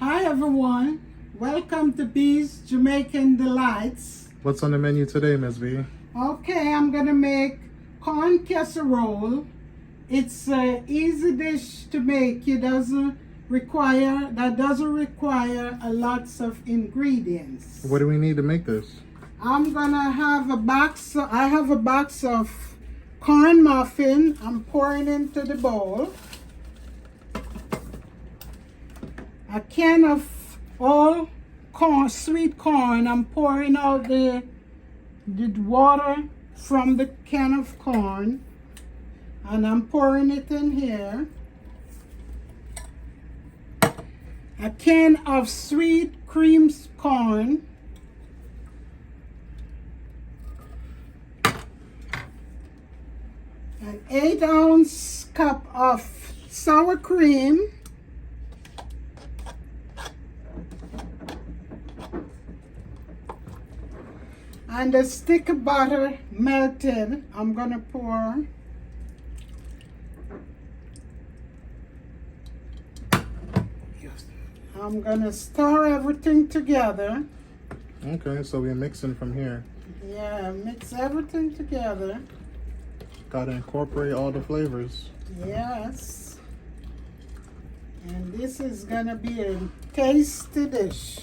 Hi everyone, welcome to B's Jamaican Delights. What's on the menu today, Ms. B? Okay, I'm gonna make corn casserole. It's an easy dish to make. It doesn't require a lots of ingredients. What do we need to make this? I'm gonna have a box. I have a box of corn muffin. I'm pouring into the bowl. A can of all corn, sweet corn. I'm pouring out the water from the can of corn, and I'm pouring it in here. A can of sweet cream corn. An 8-ounce cup of sour cream. And a stick of butter melted, I'm gonna pour. I'm gonna stir everything together. Okay, so we're mixing from here. Yeah, mix everything together. Gotta incorporate all the flavors. Yes. And this is gonna be a tasty dish.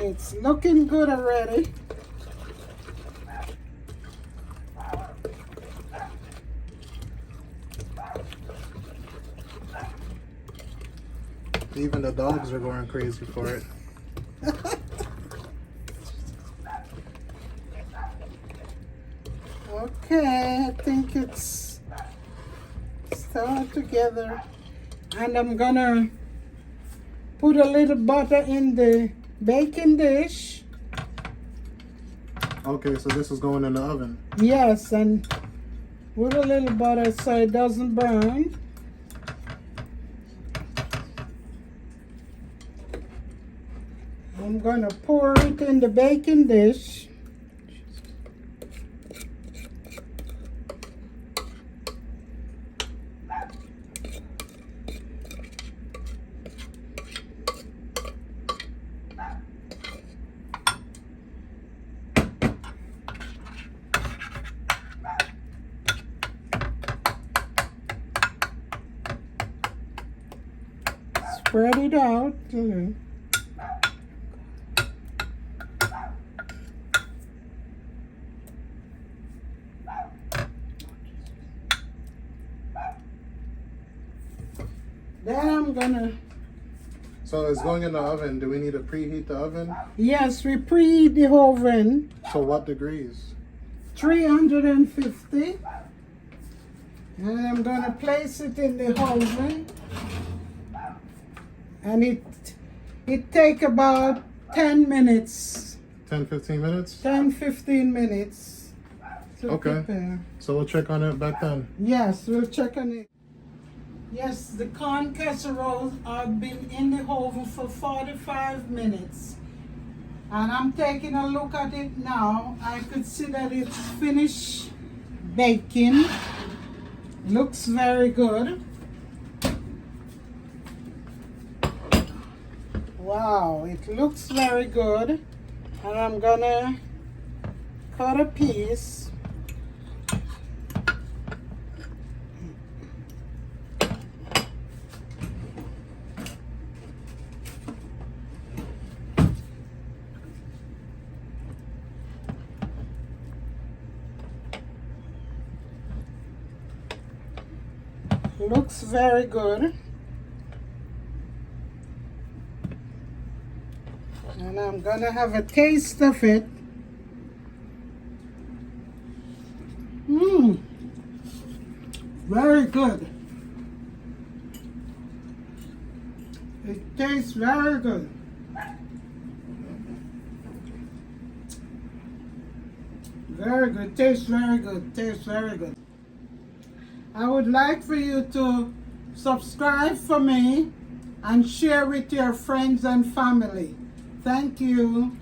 It's looking good already. Even the dogs are going crazy for it. Okay, I think it's stirred together. And I'm gonna put a little butter in the baking dish. Okay, so this is going in the oven. Yes, and put a little butter so it doesn't burn. I'm gonna pour it in the baking dish. Spread it out. Then I'm gonna. So it's going in the oven. Do we need to preheat the oven? Yes, we preheat the oven. So what degrees? 350. And I'm gonna place it in the oven. And it take about 10 minutes. 10-15 minutes? 10-15 minutes to Okay. prepare. So we'll check on it back then. Yes, we'll check on it. Yes, the corn casserole have been in the oven for 45 minutes. And I'm taking a look at it now. I could see that it's finished baking. Looks very good. Wow, it looks very good. And I'm gonna cut a piece. Looks very good. And I'm gonna have a taste of it. Very good. It tastes very good. Very good, tastes very good, tastes very good. I would like for you to subscribe for me and share with your friends and family. Thank you.